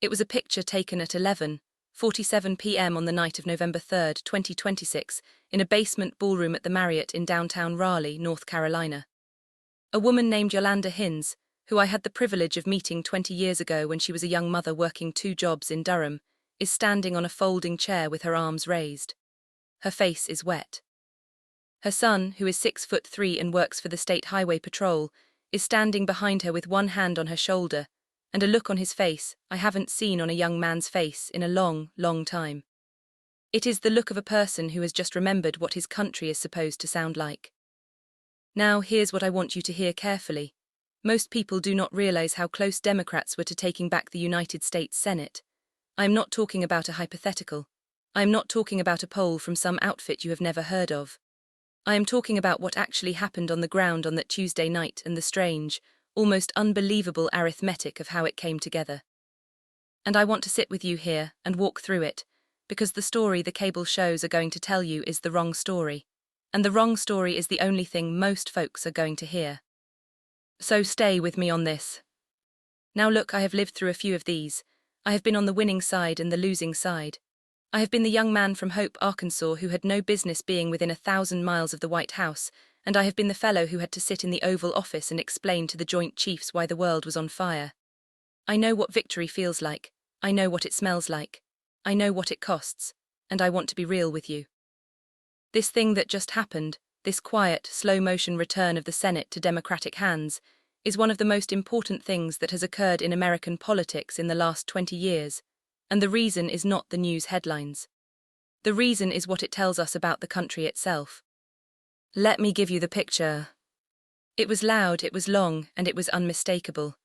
It was a picture taken at 11:47 p.m. on the night of November 3, 2026, in a basement ballroom at the Marriott in downtown Raleigh, North Carolina. A woman named Yolanda Hines, who I had the privilege of meeting 20 years ago when she was a young mother working 2 jobs in Durham, is standing on a folding chair with her arms raised. Her face is wet. Her son, who is 6'3" and works for the State Highway Patrol, is standing behind her with one hand on her shoulder, and a look on his face I haven't seen on a young man's face in a long, long time. It is the look of a person who has just remembered what his country is supposed to sound like. Now, here's what I want you to hear carefully. Most people do not realize how close Democrats were to taking back the United States Senate. I am not talking about a hypothetical. I am not talking about a poll from some outfit you have never heard of. I am talking about what actually happened on the ground on that Tuesday night and the strange, almost unbelievable arithmetic of how it came together. And I want to sit with you here and walk through it, because the story the cable shows are going to tell you is the wrong story. And the wrong story is the only thing most folks are going to hear. So stay with me on this. Now look, I have lived through a few of these. I have been on the winning side and the losing side. I have been the young man from Hope, Arkansas who had no business being within 1,000 miles of the White House, and I have been the fellow who had to sit in the Oval Office and explain to the Joint Chiefs why the world was on fire. I know what victory feels like. I know what it smells like. I know what it costs, and I want to be real with you. This thing that just happened, this quiet, slow-motion return of the Senate to Democratic hands, is one of the most important things that has occurred in American politics in the last 20 years, and the reason is not the news headlines. The reason is what it tells us about the country itself. Let me give you the picture. It was loud, it was long, and it was unmistakable.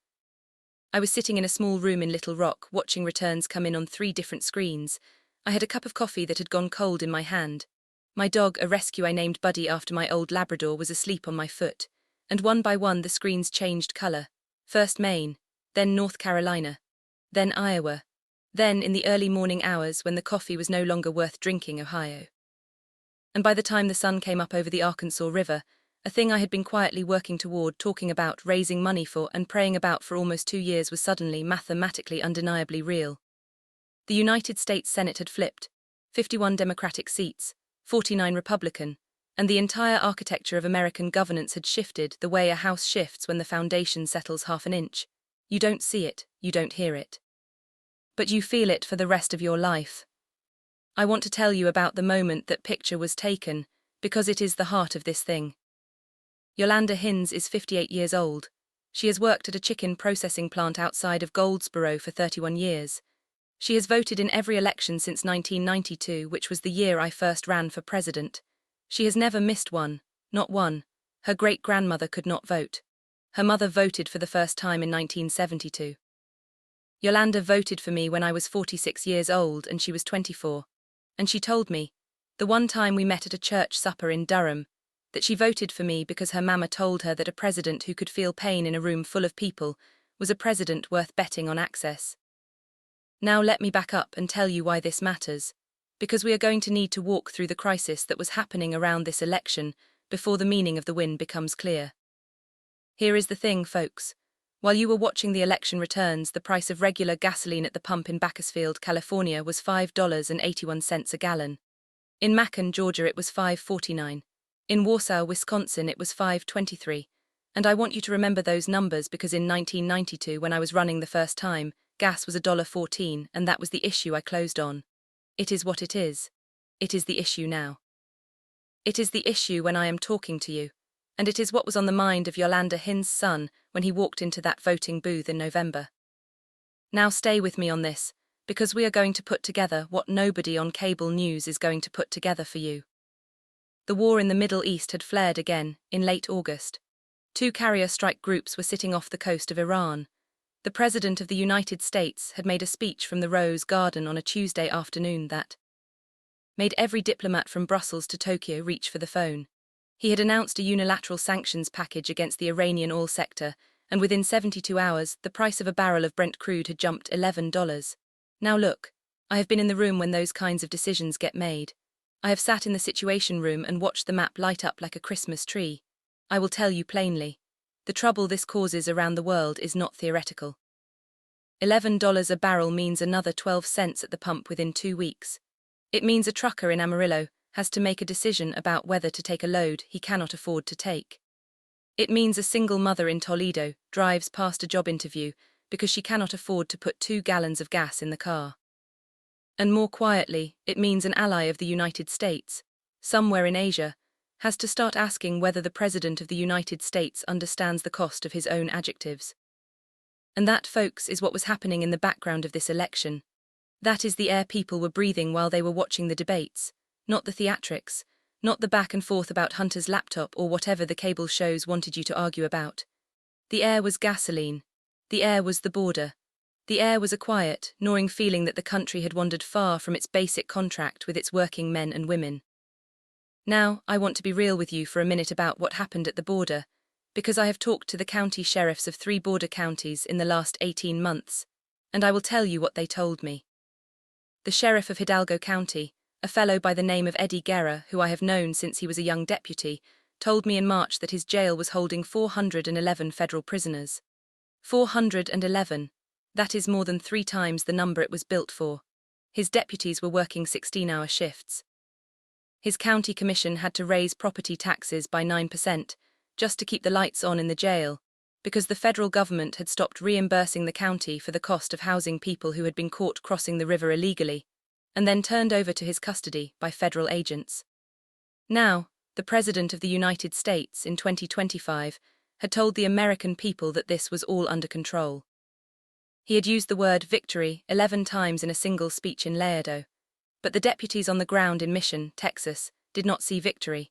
I was sitting in a small room in Little Rock, watching returns come in on 3 different screens. I had a cup of coffee that had gone cold in my hand. My dog, a rescue I named Buddy after my old Labrador, was asleep on my foot, and one by one the screens changed color. First Maine, then North Carolina, then Iowa, then in the early morning hours when the coffee was no longer worth drinking, Ohio. And by the time the sun came up over the Arkansas River, a thing I had been quietly working toward, talking about, raising money for, and praying about for almost 2 years was suddenly, mathematically, undeniably real. The United States Senate had flipped, 51 Democratic seats, 49 Republican, and the entire architecture of American governance had shifted the way a house shifts when the foundation settles half an inch. You don't see it, you don't hear it. But you feel it for the rest of your life. I want to tell you about the moment that picture was taken, because it is the heart of this thing. Yolanda Hines is 58 years old. She has worked at a chicken processing plant outside of Goldsboro for 31 years. She has voted in every election since 1992, which was the year I first ran for president. She has never missed one, not one. Her great-grandmother could not vote. Her mother voted for the first time in 1972. Yolanda voted for me when I was 46 years old and she was 24. And she told me, the one time we met at a church supper in Durham, that she voted for me because her mama told her that a president who could feel pain in a room full of people was a president worth betting on access. Now let me back up and tell you why this matters, because we are going to need to walk through the crisis that was happening around this election before the meaning of the win becomes clear. Here is the thing, folks. While you were watching the election returns, the price of regular gasoline at the pump in Bakersfield, California was $5.81 a gallon. In Macon, Georgia it was $5.49. In Warsaw, Wisconsin it was $5.23. And I want you to remember those numbers because in 1992, when I was running the first time, gas was $1.14, and that was the issue I closed on. It is what it is. It is the issue now. It is the issue when I am talking to you. And it is what was on the mind of Yolanda Hines' son when he walked into that voting booth in November. Now stay with me on this, because we are going to put together what nobody on cable news is going to put together for you. The war in the Middle East had flared again, in late August. 2 carrier strike groups were sitting off the coast of Iran. The President of the United States had made a speech from the Rose Garden on a Tuesday afternoon that made every diplomat from Brussels to Tokyo reach for the phone. He had announced a unilateral sanctions package against the Iranian oil sector, and within 72 hours, the price of a barrel of Brent crude had jumped $11. Now look, I have been in the room when those kinds of decisions get made. I have sat in the Situation Room and watched the map light up like a Christmas tree. I will tell you plainly, the trouble this causes around the world is not theoretical. $11 a barrel means another 12 cents at the pump within 2 weeks. It means a trucker in Amarillo has to make a decision about whether to take a load he cannot afford to take. It means a single mother in Toledo drives past a job interview because she cannot afford to put 2 gallons of gas in the car. And more quietly, it means an ally of the United States, somewhere in Asia, has to start asking whether the President of the United States understands the cost of his own adjectives. And that, folks, is what was happening in the background of this election. That is the air people were breathing while they were watching the debates, not the theatrics, not the back and forth about Hunter's laptop or whatever the cable shows wanted you to argue about. The air was gasoline. The air was the border. The air was a quiet, gnawing feeling that the country had wandered far from its basic contract with its working men and women. Now, I want to be real with you for a minute about what happened at the border, because I have talked to the county sheriffs of 3 border counties in the last 18 months, and I will tell you what they told me. The sheriff of Hidalgo County, a fellow by the name of Eddie Guerra, who I have known since he was a young deputy, told me in March that his jail was holding 411 federal prisoners. 411. That is more than 3 times the number it was built for. His deputies were working 16-hour shifts. His county commission had to raise property taxes by 9%, just to keep the lights on in the jail, because the federal government had stopped reimbursing the county for the cost of housing people who had been caught crossing the river illegally, and then turned over to his custody by federal agents. Now, the President of the United States in 2025 had told the American people that this was all under control. He had used the word victory 11 times in a single speech in Laredo, but the deputies on the ground in Mission, Texas, did not see victory.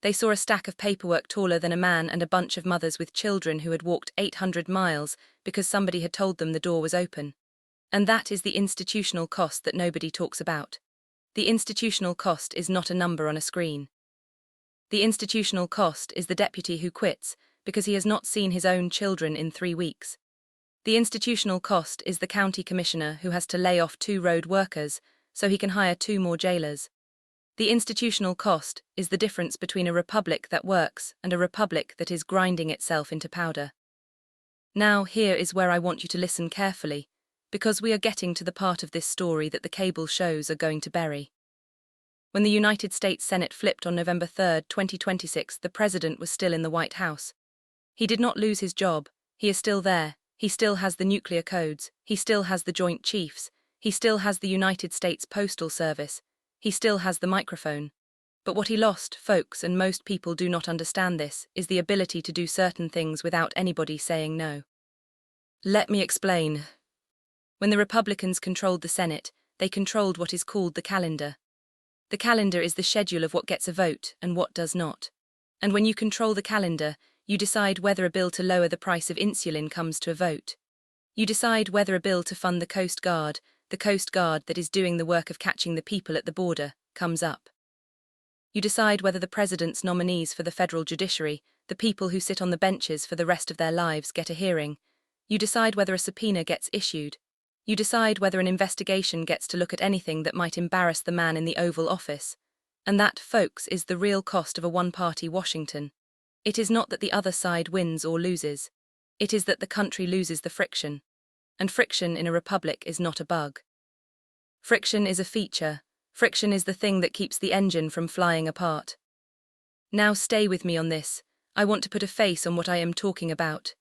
They saw a stack of paperwork taller than a man and a bunch of mothers with children who had walked 800 miles because somebody had told them the door was open. And that is the institutional cost that nobody talks about. The institutional cost is not a number on a screen. The institutional cost is the deputy who quits because he has not seen his own children in 3 weeks. The institutional cost is the county commissioner who has to lay off 2 road workers so he can hire 2 more jailers. The institutional cost is the difference between a republic that works and a republic that is grinding itself into powder. Now, here is where I want you to listen carefully, because we are getting to the part of this story that the cable shows are going to bury. When the United States Senate flipped on November 3, 2026, the president was still in the White House. He did not lose his job. He is still there. He still has the nuclear codes. He still has the Joint Chiefs. He still has the United States Postal Service. He still has the microphone. But what he lost, folks, and most people do not understand this, is the ability to do certain things without anybody saying no. Let me explain. When the Republicans controlled the Senate, they controlled what is called the calendar. The calendar is the schedule of what gets a vote and what does not. And when you control the calendar, you decide whether a bill to lower the price of insulin comes to a vote. You decide whether a bill to fund the Coast Guard that is doing the work of catching the people at the border, comes up. You decide whether the president's nominees for the federal judiciary, the people who sit on the benches for the rest of their lives, get a hearing. You decide whether a subpoena gets issued. You decide whether an investigation gets to look at anything that might embarrass the man in the Oval Office. And that, folks, is the real cost of a one-party Washington. It is not that the other side wins or loses. It is that the country loses the friction. And friction in a republic is not a bug. Friction is a feature. Friction is the thing that keeps the engine from flying apart. Now stay with me on this. I want to put a face on what I am talking about.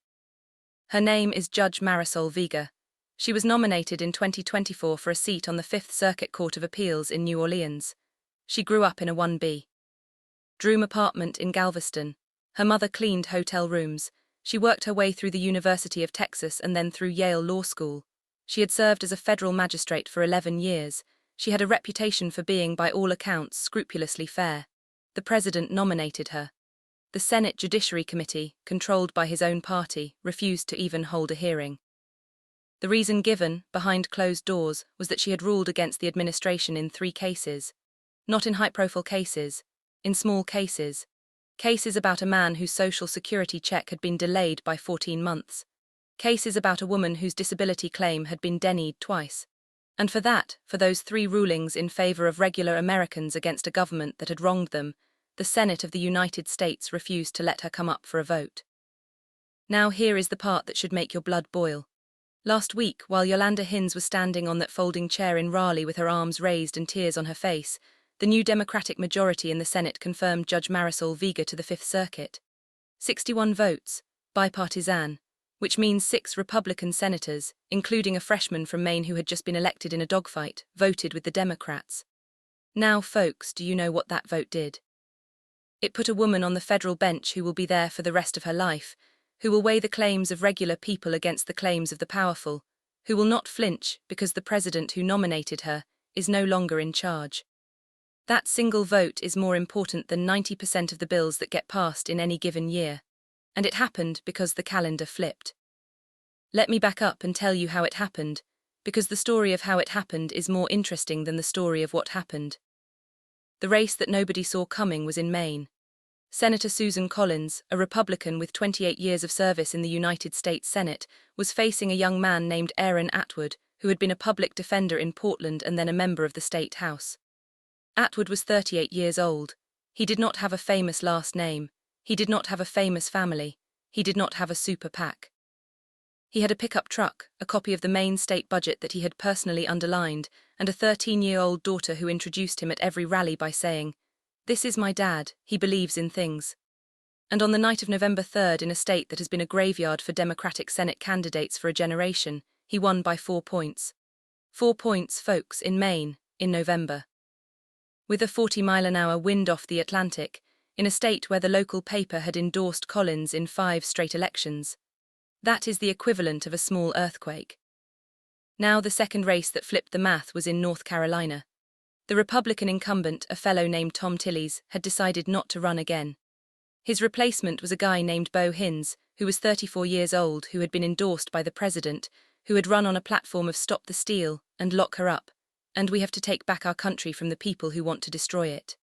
Her name is Judge Marisol Vega. She was nominated in 2024 for a seat on the Fifth Circuit Court of Appeals in New Orleans. She grew up in a 1B Droom apartment in Galveston. Her mother cleaned hotel rooms. She worked her way through the University of Texas and then through Yale Law School. She had served as a federal magistrate for 11 years. She had a reputation for being, by all accounts, scrupulously fair. The president nominated her. The Senate Judiciary Committee, controlled by his own party, refused to even hold a hearing. The reason given, behind closed doors, was that she had ruled against the administration in 3 cases. Not in high-profile cases, in small cases. Cases about a man whose Social Security check had been delayed by 14 months. Cases about a woman whose disability claim had been denied twice. And for those 3 rulings in favor of regular Americans against a government that had wronged them, the Senate of the United States refused to let her come up for a vote. Now here is the part that should make your blood boil. Last week, while Yolanda Hines was standing on that folding chair in Raleigh with her arms raised and tears on her face, the new Democratic majority in the Senate confirmed Judge Marisol Vega to the Fifth Circuit. 61 votes, bipartisan, which means 6 Republican senators, including a freshman from Maine who had just been elected in a dogfight, voted with the Democrats. Now, folks, do you know what that vote did? It put a woman on the federal bench who will be there for the rest of her life, who will weigh the claims of regular people against the claims of the powerful, who will not flinch because the president who nominated her is no longer in charge. That single vote is more important than 90% of the bills that get passed in any given year. And it happened because the calendar flipped. Let me back up and tell you how it happened, because the story of how it happened is more interesting than the story of what happened. The race that nobody saw coming was in Maine. Senator Susan Collins, a Republican with 28 years of service in the United States Senate, was facing a young man named Aaron Atwood, who had been a public defender in Portland and then a member of the state house. Atwood was 38 years old. He did not have a famous last name. He did not have a famous family. He did not have a super PAC. He had a pickup truck, a copy of the Maine state budget that he had personally underlined, and a 13-year-old daughter who introduced him at every rally by saying, "This is my dad, he believes in things." And on the night of November 3rd, in a state that has been a graveyard for Democratic Senate candidates for a generation, he won by 4 points. 4 points, folks, in Maine, in November. With a 40-mile-an-hour wind off the Atlantic, in a state where the local paper had endorsed Collins in 5 straight elections. That is the equivalent of a small earthquake. Now the second race that flipped the math was in North Carolina. The Republican incumbent, a fellow named Tom Tillis, had decided not to run again. His replacement was a guy named Bo Hines, who was 34 years old, who had been endorsed by the president, who had run on a platform of "Stop the Steal" and "Lock her up," and "We have to take back our country from the people who want to destroy it."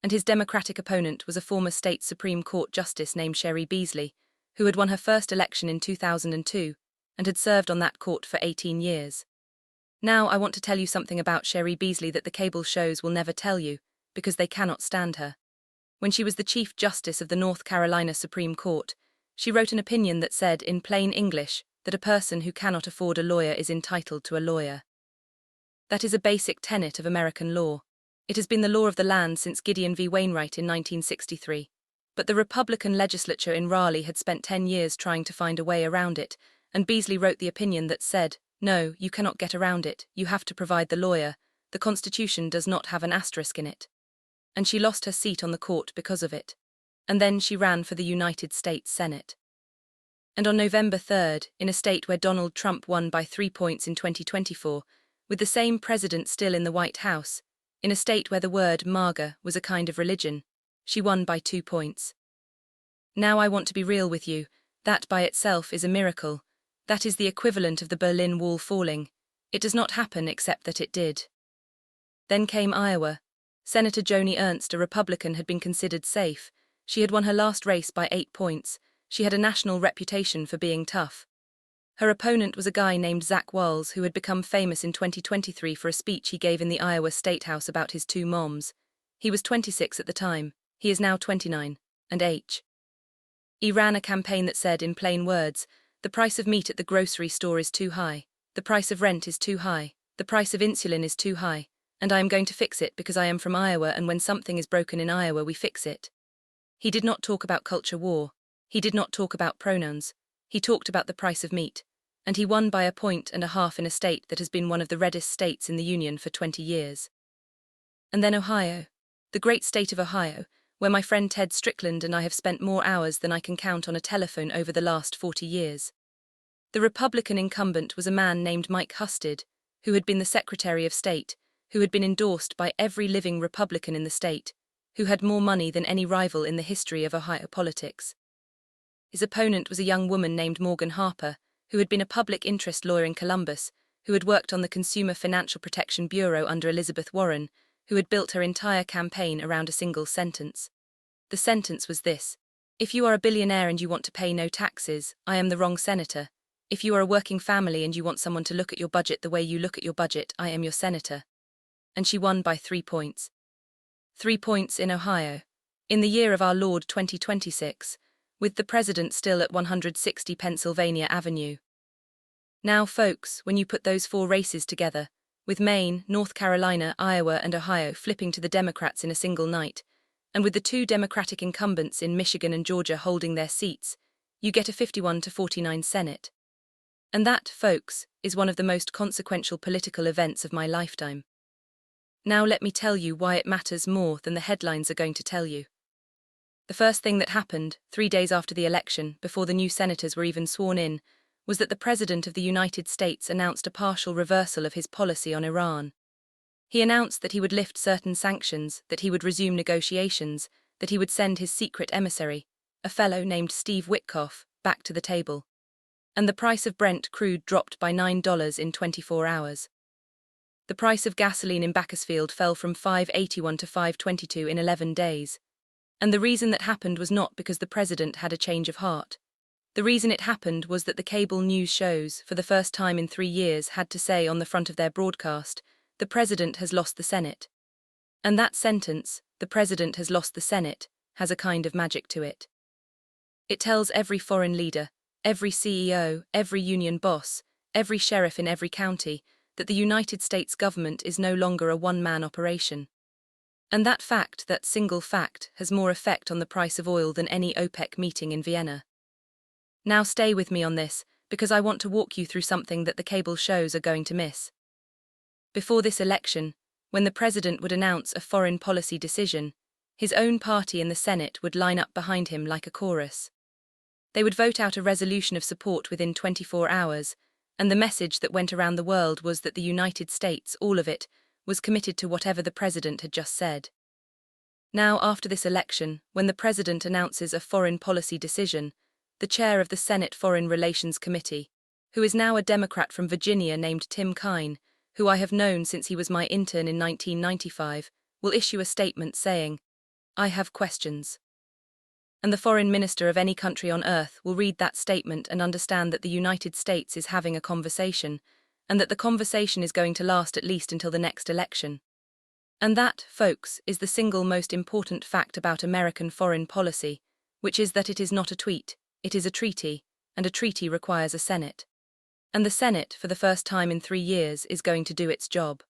And his Democratic opponent was a former state Supreme Court justice named Cheri Beasley, who had won her first election in 2002 and had served on that court for 18 years. Now I want to tell you something about Cheri Beasley that the cable shows will never tell you, because they cannot stand her. When she was the Chief Justice of the North Carolina Supreme Court, she wrote an opinion that said, in plain English, that a person who cannot afford a lawyer is entitled to a lawyer. That is a basic tenet of American law. It has been the law of the land since Gideon v. Wainwright in 1963. But the Republican legislature in Raleigh had spent 10 years trying to find a way around it, and Beasley wrote the opinion that said, "No, you cannot get around it, you have to provide the lawyer, the Constitution does not have an asterisk in it." And she lost her seat on the court because of it. And then she ran for the United States Senate. And on November 3rd, in a state where Donald Trump won by 3 points in 2024, with the same president still in the White House, in a state where the word MAGA was a kind of religion, she won by 2 points. Now I want to be real with you, that by itself is a miracle. That is the equivalent of the Berlin Wall falling. It does not happen except that it did. Then came Iowa. Senator Joni Ernst, a Republican, had been considered safe. She had won her last race by 8 points. She had a national reputation for being tough. Her opponent was a guy named Zach Walz, who had become famous in 2023 for a speech he gave in the Iowa State House about his 2 moms. He was 26 at the time. He is now 29, and he ran a campaign that said, in plain words, the price of meat at the grocery store is too high, the price of rent is too high, the price of insulin is too high, and I am going to fix it because I am from Iowa, and when something is broken in Iowa we fix it. He did not talk about culture war. He did not talk about pronouns. He talked about the price of meat. And he won by 1.5 points in a state that has been one of the reddest states in the Union for 20 years. And then Ohio. The great state of Ohio, where my friend Ted Strickland and I have spent more hours than I can count on a telephone over the last 40 years. The Republican incumbent was a man named Mike Husted, who had been the Secretary of State, who had been endorsed by every living Republican in the state, who had more money than any rival in the history of Ohio politics. His opponent was a young woman named Morgan Harper, who had been a public interest lawyer in Columbus, who had worked on the Consumer Financial Protection Bureau under Elizabeth Warren, who had built her entire campaign around a single sentence. The sentence was this: if you are a billionaire and you want to pay no taxes, I am the wrong senator. If you are a working family and you want someone to look at your budget the way you look at your budget, I am your senator. And she won by 3 points. 3 points in Ohio. In the year of our Lord 2026, with the president still at 160 Pennsylvania Avenue. Now, folks, when you put those four races together, with Maine, North Carolina, Iowa, and Ohio flipping to the Democrats in a single night, and with the two Democratic incumbents in Michigan and Georgia holding their seats, you get a 51-49 Senate. And that, folks, is one of the most consequential political events of my lifetime. Now let me tell you why it matters more than the headlines are going to tell you. The first thing that happened, 3 days after the election, before the new senators were even sworn in, was that the President of the United States announced a partial reversal of his policy on Iran. He announced that he would lift certain sanctions, that he would resume negotiations, that he would send his secret emissary, a fellow named Steve Witkoff, back to the table. And the price of Brent crude dropped by $9 in 24 hours. The price of gasoline in Bakersfield fell from $5.81 to $5.22 in 11 days. And the reason that happened was not because the president had a change of heart. The reason it happened was that the cable news shows, for the first time in 3 years, had to say on the front of their broadcast, "The president has lost the Senate." And that sentence, "The president has lost the Senate," has a kind of magic to it. It tells every foreign leader, every CEO, every union boss, every sheriff in every county, that the United States government is no longer a one-man operation. And that fact, that single fact, has more effect on the price of oil than any OPEC meeting in Vienna. Now stay with me on this, because I want to walk you through something that the cable shows are going to miss. Before this election, when the president would announce a foreign policy decision, his own party in the Senate would line up behind him like a chorus. They would vote out a resolution of support within 24 hours, and the message that went around the world was that the United States, all of it, was committed to whatever the president had just said. Now, after this election, when the president announces a foreign policy decision, the chair of the Senate Foreign Relations Committee, who is now a Democrat from Virginia named Tim Kaine, who I have known since he was my intern in 1995, will issue a statement saying, "I have questions." And the foreign minister of any country on earth will read that statement and understand that the United States is having a conversation, and that the conversation is going to last at least until the next election. And that, folks, is the single most important fact about American foreign policy, which is that it is not a tweet, it is a treaty, and a treaty requires a Senate. And the Senate, for the first time in 3 years, is going to do its job.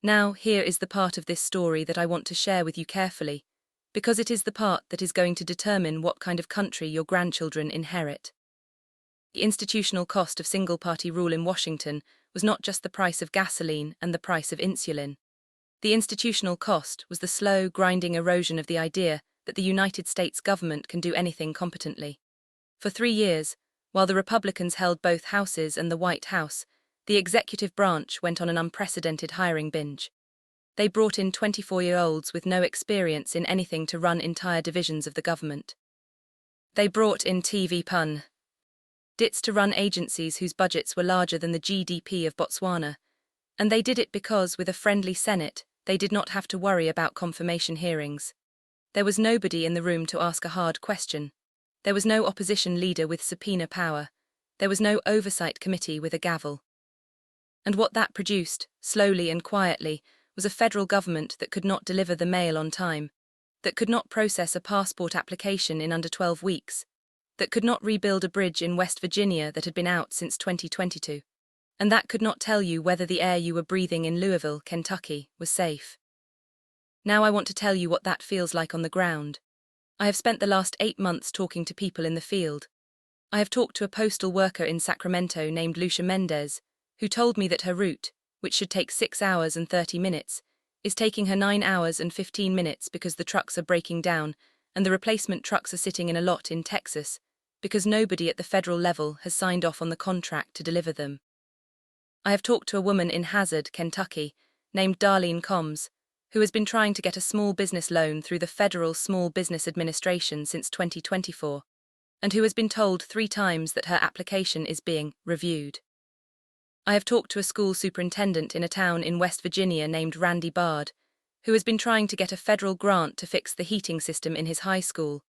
Now, here is the part of this story that I want to share with you carefully, because it is the part that is going to determine what kind of country your grandchildren inherit. The institutional cost of single-party rule in Washington was not just the price of gasoline and the price of insulin. The institutional cost was the slow, grinding erosion of the idea that the United States government can do anything competently. For 3 years, while the Republicans held both houses and the White House, the executive branch went on an unprecedented hiring binge. They brought in 24-year-olds with no experience in anything to run entire divisions of the government. They brought in TV pun dits to run agencies whose budgets were larger than the GDP of Botswana, and they did it because, with a friendly Senate, they did not have to worry about confirmation hearings. There was nobody in the room to ask a hard question. There was no opposition leader with subpoena power. There was no oversight committee with a gavel. And what that produced, slowly and quietly, was a federal government that could not deliver the mail on time, that could not process a passport application in under 12 weeks, that could not rebuild a bridge in West Virginia that had been out since 2022, and that could not tell you whether the air you were breathing in Louisville, Kentucky, was safe. Now I want to tell you what that feels like on the ground. I have spent the last 8 months talking to people in the field. I have talked to a postal worker in Sacramento named Lucia Mendez, who told me that her route, which should take 6 hours and 30 minutes, is taking her 9 hours and 15 minutes because the trucks are breaking down and the replacement trucks are sitting in a lot in Texas, because nobody at the federal level has signed off on the contract to deliver them. I have talked to a woman in Hazard, Kentucky, named Darlene Combs, who has been trying to get a small business loan through the Federal Small Business Administration since 2024, and who has been told 3 times that her application is being reviewed. I have talked to a school superintendent in a town in West Virginia named Randy Bard, who has been trying to get a federal grant to fix the heating system in his high school,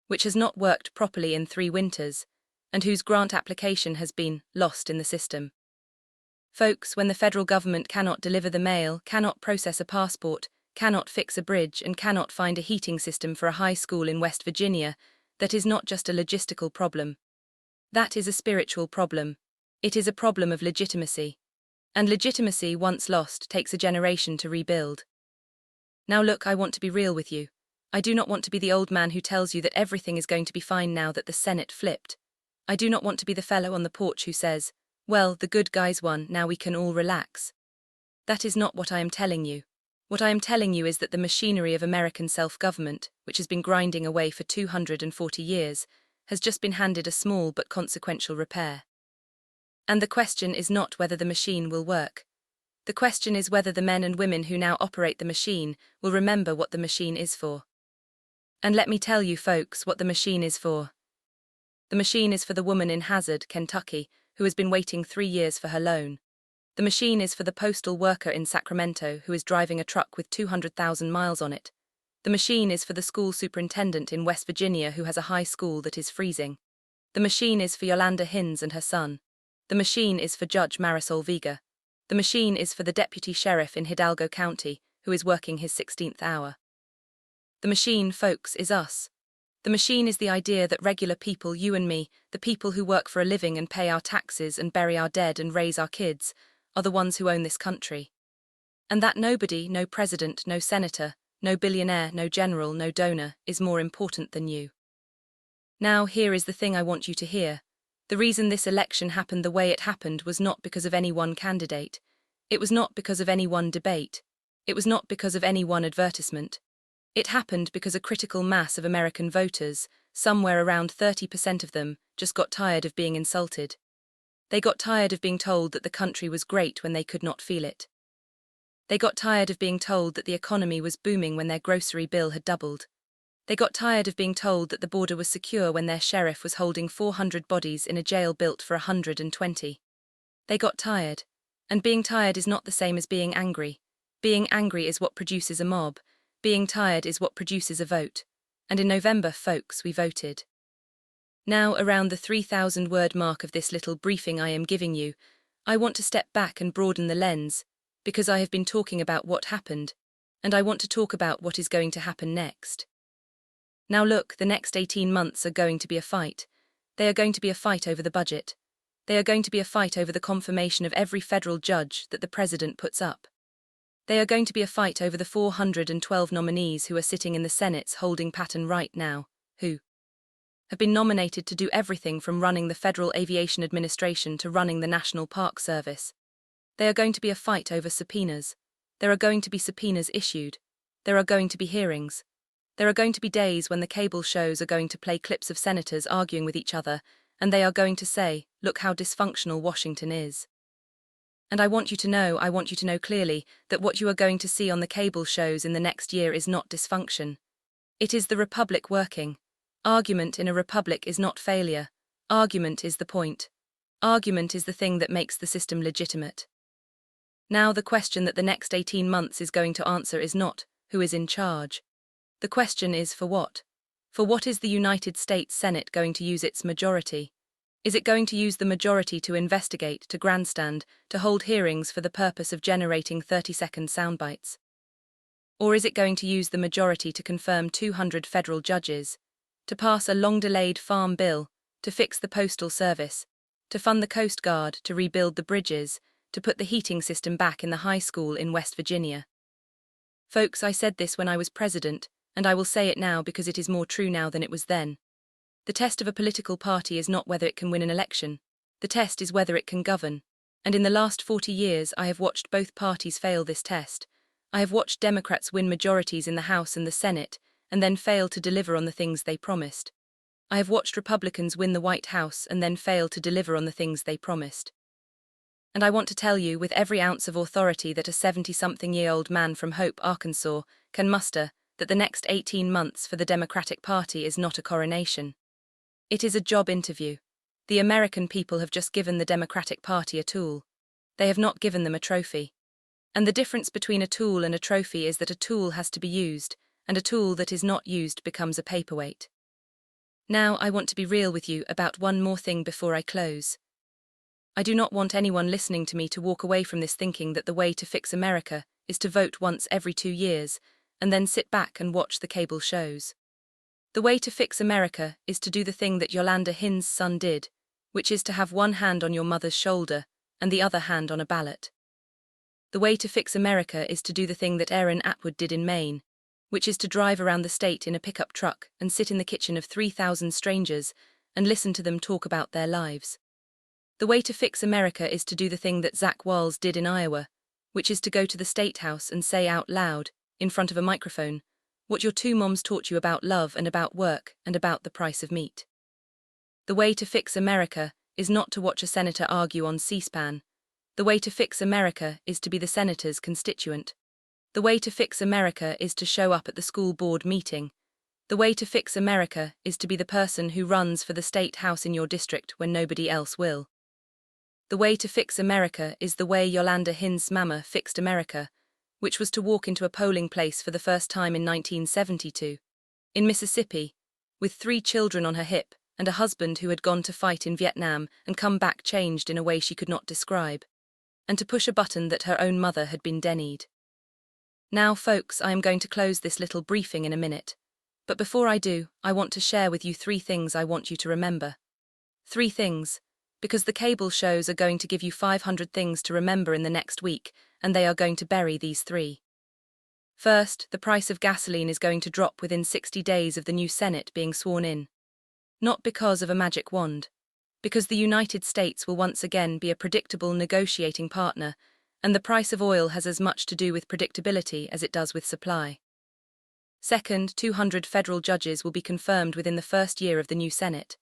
which has not worked properly in 3 winters, and whose grant application has been lost in the system. Folks, when the federal government cannot deliver the mail, cannot process a passport, cannot fix a bridge, and cannot find a heating system for a high school in West Virginia, that is not just a logistical problem. That is a spiritual problem. It is a problem of legitimacy. And legitimacy, once lost, takes a generation to rebuild. Now look, I want to be real with you. I do not want to be the old man who tells you that everything is going to be fine now that the Senate flipped. I do not want to be the fellow on the porch who says, well, the good guys won, now we can all relax. That is not what I am telling you. What I am telling you is that the machinery of American self-government, which has been grinding away for 240 years, has just been handed a small but consequential repair. And the question is not whether the machine will work. The question is whether the men and women who now operate the machine will remember what the machine is for. And let me tell you, folks, what the machine is for. The machine is for the woman in Hazard, Kentucky, who has been waiting 3 years for her loan. The machine is for the postal worker in Sacramento who is driving a truck with 200,000 miles on it. The machine is for the school superintendent in West Virginia who has a high school that is freezing. The machine is for Yolanda Hines and her son. The machine is for Judge Marisol Vega. The machine is for the deputy sheriff in Hidalgo County who is working his 16th hour. The machine, folks, is us. The machine is the idea that regular people, you and me, the people who work for a living and pay our taxes and bury our dead and raise our kids, are the ones who own this country. And that nobody, no president, no senator, no billionaire, no general, no donor, is more important than you. Now, here is the thing I want you to hear. The reason this election happened the way it happened was not because of any one candidate. It was not because of any one debate. It was not because of any one advertisement. It happened because a critical mass of American voters, somewhere around 30% of them, just got tired of being insulted. They got tired of being told that the country was great when they could not feel it. They got tired of being told that the economy was booming when their grocery bill had doubled. They got tired of being told that the border was secure when their sheriff was holding 400 bodies in a jail built for 120. They got tired. And being tired is not the same as being angry. Being angry is what produces a mob. Being tired is what produces a vote. And in November, folks, we voted. Now, around the 3,000-word mark of this little briefing I am giving you, I want to step back and broaden the lens, because I have been talking about what happened, and I want to talk about what is going to happen next. Now look, the next 18 months are going to be a fight. They are going to be a fight over the budget. They are going to be a fight over the confirmation of every federal judge that the president puts up. They are going to be a fight over the 412 nominees who are sitting in the Senate's holding pattern right now, who have been nominated to do everything from running the Federal Aviation Administration to running the National Park Service. They are going to be a fight over subpoenas. There are going to be subpoenas issued. There are going to be hearings. There are going to be days when the cable shows are going to play clips of senators arguing with each other, and they are going to say, look how dysfunctional Washington is. And I want you to know clearly that what you are going to see on the cable shows in the next year is not dysfunction. It is the Republic working. Argument in a republic is not failure. Argument is the point. Argument is the thing that makes the system legitimate. Now the question that the next 18 months is going to answer is not, who is in charge? The question is for what? For what is the United States Senate going to use its majority? Is it going to use the majority to investigate, to grandstand, to hold hearings for the purpose of generating 30-second soundbites? Or is it going to use the majority to confirm 200 federal judges, to pass a long-delayed farm bill, to fix the postal service, to fund the Coast Guard, to rebuild the bridges, to put the heating system back in the high school in West Virginia? Folks, I said this when I was president, and I will say it now because it is more true now than it was then. The test of a political party is not whether it can win an election. The test is whether it can govern. And in the last 40 years, I have watched both parties fail this test. I have watched Democrats win majorities in the House and the Senate, and then fail to deliver on the things they promised. I have watched Republicans win the White House and then fail to deliver on the things they promised. And I want to tell you with every ounce of authority that a 70-something-year-old man from Hope, Arkansas, can muster, that the next 18 months for the Democratic Party is not a coronation. It is a job interview. The American people have just given the Democratic Party a tool. They have not given them a trophy. And the difference between a tool and a trophy is that a tool has to be used, and a tool that is not used becomes a paperweight. Now, I want to be real with you about one more thing before I close. I do not want anyone listening to me to walk away from this thinking that the way to fix America is to vote once every 2 years, and then sit back and watch the cable shows. The way to fix America is to do the thing that Yolanda Hines' son did, which is to have one hand on your mother's shoulder and the other hand on a ballot. The way to fix America is to do the thing that Aaron Atwood did in Maine, which is to drive around the state in a pickup truck and sit in the kitchen of 3,000 strangers and listen to them talk about their lives. The way to fix America is to do the thing that Zach Wiles did in Iowa, which is to go to the State House and say out loud, in front of a microphone, what your two moms taught you about love and about work and about the price of meat. The way to fix America is not to watch a senator argue on C-SPAN. The way to fix America is to be the senator's constituent. The way to fix America is to show up at the school board meeting. The way to fix America is to be the person who runs for the state house in your district when nobody else will. The way to fix America is the way Yolanda Hind's mama fixed America, which was to walk into a polling place for the first time in 1972, in Mississippi, with 3 children on her hip and a husband who had gone to fight in Vietnam and come back changed in a way she could not describe, and to push a button that her own mother had been denied. Now, folks, I am going to close this little briefing in a minute, but before I do, I want to share with you 3 things I want you to remember. 3 things, because the cable shows are going to give you 500 things to remember in the next week, and they are going to bury these 3. First, the price of gasoline is going to drop within 60 days of the new Senate being sworn in. Not because of a magic wand, because the United States will once again be a predictable negotiating partner, and the price of oil has as much to do with predictability as it does with supply. Second, 200 federal judges will be confirmed within the first year of the new Senate.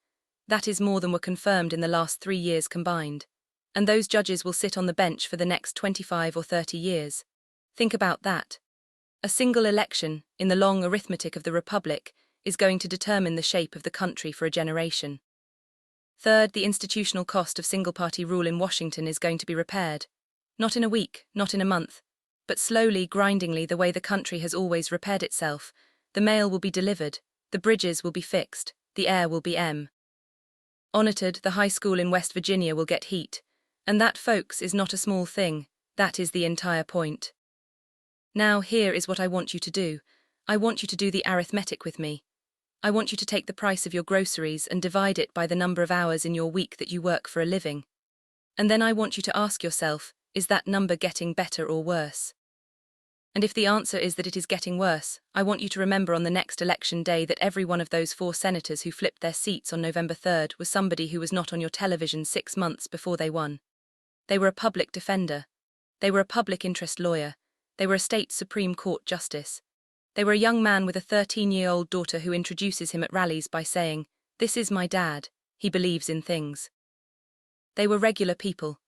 That is more than were confirmed in the last 3 years combined. And those judges will sit on the bench for the next 25 or 30 years. Think about that. A single election, in the long arithmetic of the Republic, is going to determine the shape of the country for a generation. Third, the institutional cost of single-party rule in Washington is going to be repaired. Not in a week, not in a month, but slowly, grindingly, the way the country has always repaired itself. The mail will be delivered, the bridges will be fixed, the air will be monitored, the high school in West Virginia will get heat. And that, folks, is not a small thing. That is the entire point. Now, here is what I want you to do. I want you to do the arithmetic with me. I want you to take the price of your groceries and divide it by the number of hours in your week that you work for a living. And then I want you to ask yourself, is that number getting better or worse? And if the answer is that it is getting worse, I want you to remember on the next election day that every one of those 4 senators who flipped their seats on November 3rd was somebody who was not on your television 6 months before they won. They were a public defender. They were a public interest lawyer. They were a state Supreme Court justice. They were a young man with a 13-year-old daughter who introduces him at rallies by saying, "This is my dad. He believes in things." They were regular people.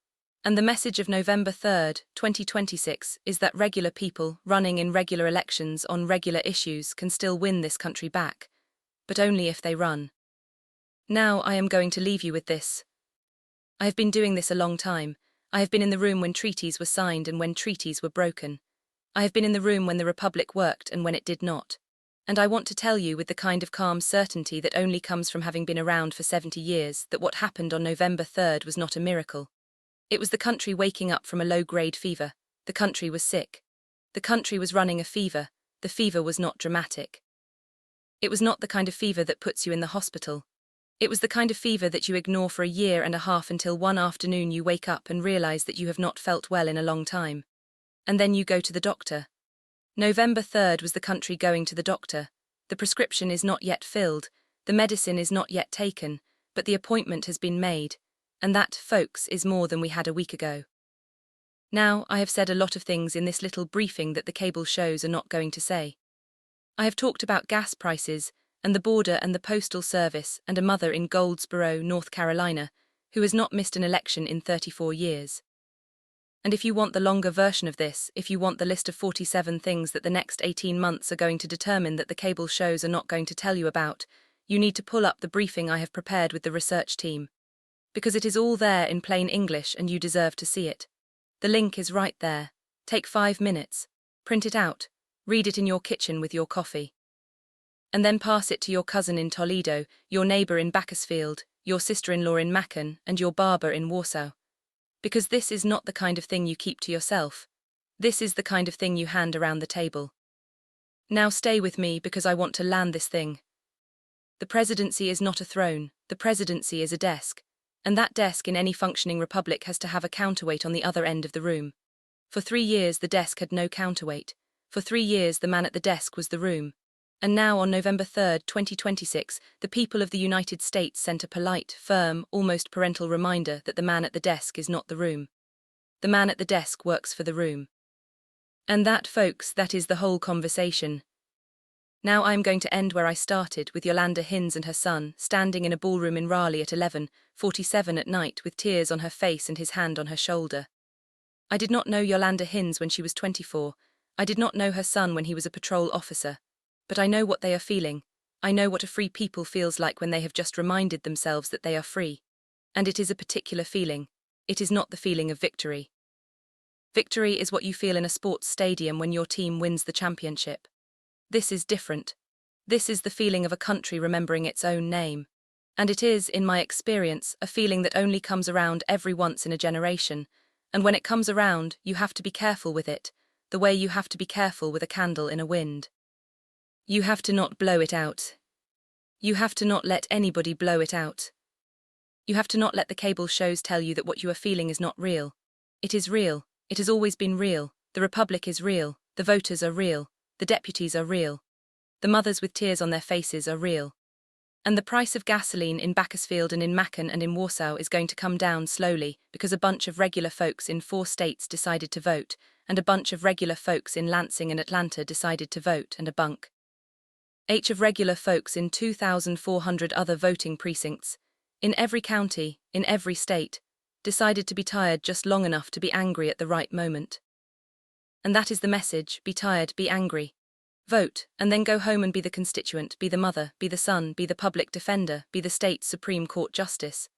And the message of November 3rd, 2026 is that regular people running in regular elections on regular issues can still win this country back, but only if they run. Now I am going to leave you with this. I have been doing this a long time. I have been in the room when treaties were signed and when treaties were broken. I have been in the room when the Republic worked and when it did not. And I want to tell you with the kind of calm certainty that only comes from having been around for 70 years that what happened on November 3rd was not a miracle. It was the country waking up from a low-grade fever. The country was sick. The country was running a fever. The fever was not dramatic. It was not the kind of fever that puts you in the hospital. It was the kind of fever that you ignore for a year and a half until one afternoon you wake up and realize that you have not felt well in a long time. And then you go to the doctor. November 3rd was the country going to the doctor. The prescription is not yet filled, the medicine is not yet taken, but the appointment has been made. And that, folks, is more than we had a week ago. Now, I have said a lot of things in this little briefing that the cable shows are not going to say. I have talked about gas prices, and the border and the postal service, and a mother in Goldsboro, North Carolina, who has not missed an election in 34 years. And if you want the longer version of this, if you want the list of 47 things that the next 18 months are going to determine that the cable shows are not going to tell you about, you need to pull up the briefing I have prepared with the research team. Because it is all there in plain English and you deserve to see it. The link is right there. Take 5 minutes. Print it out. Read it in your kitchen with your coffee. And then pass it to your cousin in Toledo, your neighbor in Bakersfield, your sister-in-law in Macon, and your barber in Warsaw. Because this is not the kind of thing you keep to yourself. This is the kind of thing you hand around the table. Now stay with me because I want to land this thing. The presidency is not a throne. The presidency is a desk. And that desk in any functioning republic has to have a counterweight on the other end of the room. For 3 years the desk had no counterweight. For 3 years the man at the desk was the room. And now on November 3, 2026, the people of the United States sent a polite, firm, almost parental reminder that the man at the desk is not the room. The man at the desk works for the room. And that, folks, that is the whole conversation. Now I am going to end where I started, with Yolanda Hinds and her son standing in a ballroom in Raleigh at 11:47 at night with tears on her face and his hand on her shoulder. I did not know Yolanda Hinds when she was 24. I did not know her son when he was a patrol officer. But I know what they are feeling. I know what a free people feels like when they have just reminded themselves that they are free. And it is a particular feeling. It is not the feeling of victory. Victory is what you feel in a sports stadium when your team wins the championship. This is different. This is the feeling of a country remembering its own name. And it is, in my experience, a feeling that only comes around every once in a generation. And when it comes around, you have to be careful with it, the way you have to be careful with a candle in a wind. You have to not blow it out. You have to not let anybody blow it out. You have to not let the cable shows tell you that what you are feeling is not real. It is real. It has always been real. The Republic is real. The voters are real. The deputies are real. The mothers with tears on their faces are real. And the price of gasoline in Bakersfield and in Macon and in Warsaw is going to come down slowly because a bunch of regular folks in 4 states decided to vote, and a bunch of regular folks in Lansing and Atlanta decided to vote, and a bunch of regular folks in 2,400 other voting precincts, in every county, in every state, decided to be tired just long enough to be angry at the right moment. And that is the message: be tired, be angry. Vote, and then go home and be the constituent, be the mother, be the son, be the public defender, be the state's Supreme Court justice.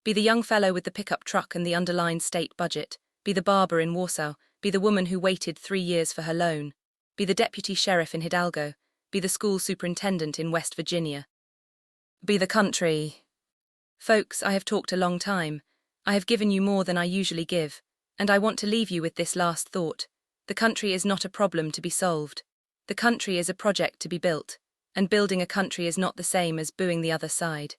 Be the young fellow with the pickup truck and the underlined state budget, be the barber in Warsaw, be the woman who waited 3 years for her loan, be the deputy sheriff in Hidalgo, be the school superintendent in West Virginia. Be the country. Folks, I have talked a long time. I have given you more than I usually give, and I want to leave you with this last thought. The country is not a problem to be solved. The country is a project to be built, and building a country is not the same as booing the other side.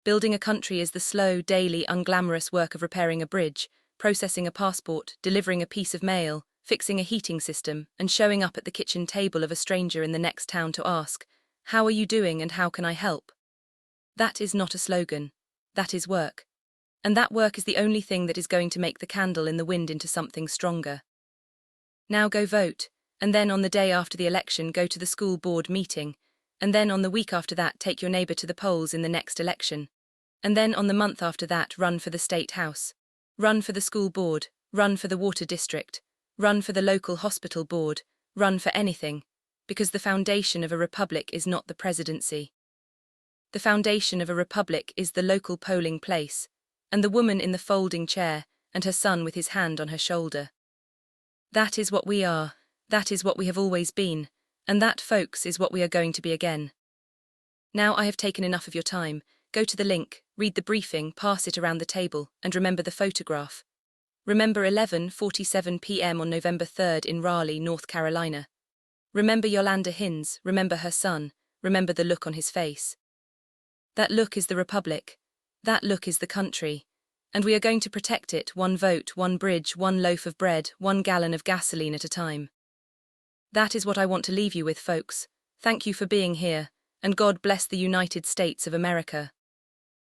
Building a country is the slow, daily, unglamorous work of repairing a bridge, processing a passport, delivering a piece of mail, fixing a heating system, and showing up at the kitchen table of a stranger in the next town to ask, "How are you doing and how can I help?" That is not a slogan. That is work. And that work is the only thing that is going to make the candle in the wind into something stronger. Now go vote. And then on the day after the election go to the school board meeting, and then on the week after that take your neighbour to the polls in the next election, and then on the month after that run for the state house, run for the school board, run for the water district, run for the local hospital board, run for anything, because the foundation of a republic is not the presidency. The foundation of a republic is the local polling place, and the woman in the folding chair, and her son with his hand on her shoulder. That is what we are. That is what we have always been, and that, folks, is what we are going to be again. Now I have taken enough of your time. Go to the link, read the briefing, pass it around the table, and remember the photograph. Remember 11:47 p.m. on November 3rd in Raleigh, North Carolina. Remember Yolanda Hinds, remember her son, remember the look on his face. That look is the Republic. That look is the country. And we are going to protect it, one vote, one bridge, one loaf of bread, 1 gallon of gasoline at a time. That is what I want to leave you with, folks. Thank you for being here, and God bless the United States of America.